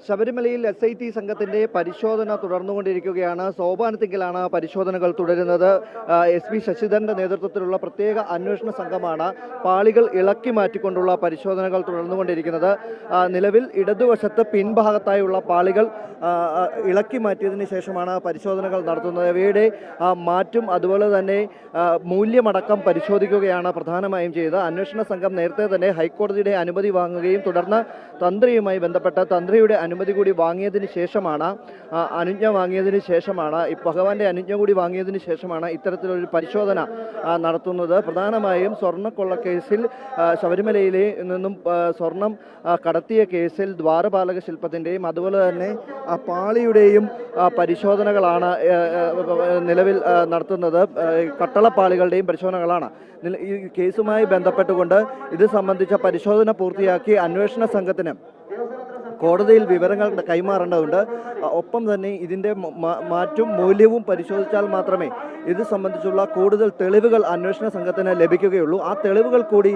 ശബരിമലയിൽ SIT സംഘത്തിന്റെ പരിശോധന തുടർന്നുകൊണ്ടിരിക്കുകയാണ്. സോപാനത്തിങ്കലാണ് പരിശോധനകൾ തുടരുന്നത്. SP ശശിധരന്റെ നേതൃത്വത്തിലുള്ള പ്രത്യേക അന്വേഷണ സംഘമാണ് പാളികൾ ഇളക്കി മാറ്റിക്കൊണ്ടുള്ള പരിശോധനകൾ തുടർന്നുകൊണ്ടിരിക്കുന്നത്. നിലവിൽ ഇടതുവശത്ത് പിൻഭാഗത്തായുള്ള പാളികൾ ഇളക്കി മാറ്റിയതിന് ശേഷമാണ് പരിശോധനകൾ നടത്തുന്നത്. ഇവയുടെ മാറ്റും അതുപോലെ തന്നെ മൂല്യമടക്കം പരിശോധിക്കുകയാണ് പ്രധാനമായും ചെയ്തത്. അന്വേഷണ സംഘം നേരത്തെ തന്നെ ഹൈക്കോടതിയുടെ അനുമതി വാങ്ങുകയും തുടർന്ന് തന്ത്രിയുമായി ബന്ധപ്പെട്ട തന്ത്രിയുടെ അനുമതി കൂടി വാങ്ങിയതിന് ശേഷമാണ് അനുജ്ഞ വാങ്ങിയതിന് ശേഷമാണ് ഭഗവാന്റെ അനുജ്ഞ കൂടി വാങ്ങിയതിന് ശേഷമാണ് ഇത്തരത്തിലൊരു പരിശോധന നടത്തുന്നത്. പ്രധാനമായും സ്വർണ്ണക്കൊള്ള കേസിൽ ശബരിമലയിലെ നിന്നും സ്വർണം കടത്തിയ കേസിൽ ദ്വാരപാലക ശില്പത്തിൻ്റെയും അതുപോലെ തന്നെ പാളിയുടെയും പരിശോധനകളാണ് നിലവിൽ നടത്തുന്നത്. കട്ടളപ്പാളികളുടെയും പരിശോധനകളാണ്. ഈ കേസുമായി ബന്ധപ്പെട്ടുകൊണ്ട് ഇത് സംബന്ധിച്ച പരിശോധന പൂർത്തിയാക്കി അന്വേഷണ സംഘത്തിന് കോടതിയിൽ വിവരങ്ങൾ കൈമാറേണ്ടതുണ്ട്. ഒപ്പം തന്നെ ഇതിൻ്റെ മാറ്റും മൂല്യവും പരിശോധിച്ചാൽ മാത്രമേ ഇത് സംബന്ധിച്ചുള്ള കൂടുതൽ തെളിവുകൾ അന്വേഷണ സംഘത്തിന് ലഭിക്കുകയുള്ളൂ. ആ തെളിവുകൾ കൂടി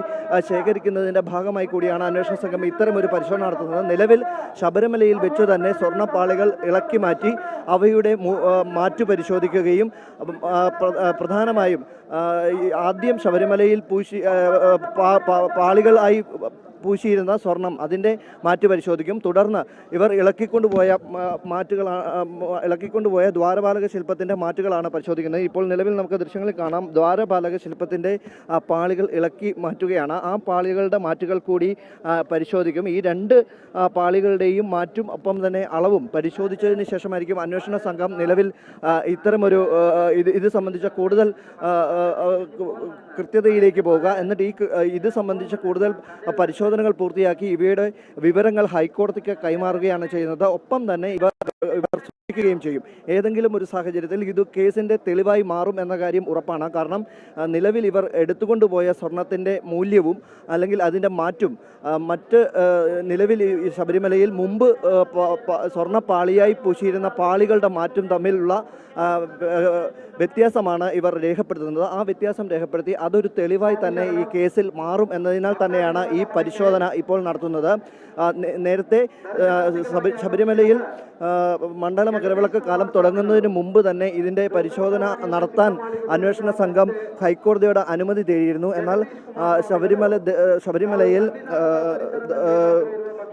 ശേഖരിക്കുന്നതിൻ്റെ ഭാഗമായി കൂടിയാണ് അന്വേഷണ സംഘം ഇത്തരമൊരു പരിശോധന നടത്തുന്നത്. നിലവിൽ ശബരിമലയിൽ വെച്ച് തന്നെ സ്വർണ്ണപ്പാളികൾ ഇളക്കി മാറ്റി അവയുടെ മാറ്റു പരിശോധിക്കുകയും പ്രധാനമായും ആദ്യം ശബരിമലയിൽ പാളികളായി പൂശിയിരുന്ന സ്വർണം അതിൻ്റെ മാറ്റു പരിശോധിക്കും. തുടർന്ന് ഇവർ ഇളക്കിക്കൊണ്ടുപോയ ദ്വാരപാലക ശില്പത്തിൻ്റെ മാറ്റുകളാണ് പരിശോധിക്കുന്നത്. ഇപ്പോൾ നിലവിൽ നമുക്ക് ദൃശ്യങ്ങളിൽ കാണാം ദ്വാരപാലക ശില്പത്തിൻ്റെ പാളികൾ ഇളക്കി മാറ്റുകയാണ്. ആ പാളികളുടെ മാറ്റുകൾ കൂടി പരിശോധിക്കും. ഈ രണ്ട് പാളികളുടെയും മാറ്റും ഒപ്പം തന്നെ അളവും പരിശോധിച്ചതിന് ശേഷമായിരിക്കും അന്വേഷണ സംഘം നിലവിൽ ഇത്തരമൊരു ഇത് സംബന്ധിച്ച കൂടുതൽ കൃത്യതയിലേക്ക് പോവുക. എന്നിട്ട് ഇത് സംബന്ധിച്ച കൂടുതൽ പരിശോധനകൾ പൂർത്തിയാക്കി ഇവയുടെ വിവരങ്ങൾ ഹൈക്കോടതിക്ക് കൈമാറുകയാണ് ചെയ്യുന്നത്. ഒപ്പം തന്നെ ഇവർ സൂക്ഷിക്കുകയും ചെയ്യും. ഏതെങ്കിലും ഒരു സാഹചര്യത്തിൽ ഇത് കേസിൻ്റെ തെളിവായി മാറും എന്ന കാര്യം ഉറപ്പാണ്. കാരണം നിലവിൽ ഇവർ എടുത്തുകൊണ്ടുപോയ സ്വർണത്തിൻ്റെ മൂല്യവും അല്ലെങ്കിൽ അതിൻ്റെ മാറ്റും മറ്റ് നിലവിൽ ശബരിമലയിൽ മുമ്പ് സ്വർണ്ണപ്പാളിയായി പൂശിയിരുന്ന പാളികളുടെ മാറ്റും തമ്മിലുള്ള വ്യത്യാസമാണ് ഇവർ രേഖപ്പെടുത്തുന്നത്. ആ വ്യത്യാസം രേഖപ്പെടുത്തി അതൊരു തെളിവായി തന്നെ ഈ കേസിൽ മാറും എന്നതിനാൽ തന്നെയാണ് ഈ പരിശോധന ഇപ്പോൾ നടത്തുന്നത്. നേരത്തെ ശബരിമലയിൽ മണ്ഡല മകരവിളക്ക് കാലം തുടങ്ങുന്നതിന് മുമ്പ് തന്നെ ഇതിൻ്റെ പരിശോധന നടത്താൻ അന്വേഷണ സംഘം ഹൈക്കോടതിയുടെ അനുമതി തേടിയിരുന്നു. എന്നാൽ ശബരിമലയിൽ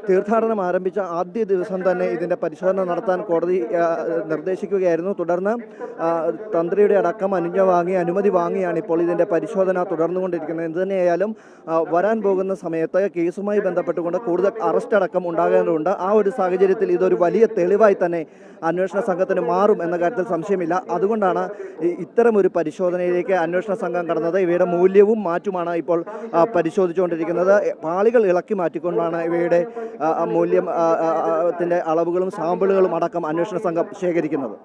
തീർത്ഥാടനം ആരംഭിച്ച ആദ്യ ദിവസം തന്നെ ഇതിൻ്റെ പരിശോധന നടത്താൻ കോടതി നിർദ്ദേശിക്കുകയായിരുന്നു. തുടർന്ന് തന്ത്രിയുടെ അടക്കം അനുമതി വാങ്ങിയാണ് ഇപ്പോൾ ഇതിൻ്റെ പരിശോധന തുടർന്നുകൊണ്ടിരിക്കുന്നത്. എന്ത് തന്നെയായാലും വരാൻ പോകുന്ന സമയത്ത് കേസുമായി ബന്ധപ്പെട്ടുകൊണ്ട് കൂടുതൽ അറസ്റ്റ് അടക്കം ഉണ്ടാകേണ്ടതുണ്ട്. ആ ഒരു സാഹചര്യത്തിൽ ഇതൊരു വലിയ തെളിവായി തന്നെ അന്വേഷണ സംഘത്തിന് മാറും എന്ന കാര്യത്തിൽ സംശയമില്ല. അതുകൊണ്ടാണ് ഇത്തരമൊരു പരിശോധനയിലേക്ക് അന്വേഷണ സംഘം കടന്നത്. ഇവയുടെ മൂല്യവും മാറ്റുമാണ് ഇപ്പോൾ പരിശോധിച്ചുകൊണ്ടിരിക്കുന്നത്. പാളികൾ ഇളക്കി മാറ്റിക്കൊണ്ടാണ് ഇവയുടെ മൂല്യത്തിൻ്റെ അളവുകളും സാമ്പിളുകളും അടക്കം അന്വേഷണ സംഘം ശേഖരിക്കുന്നത്.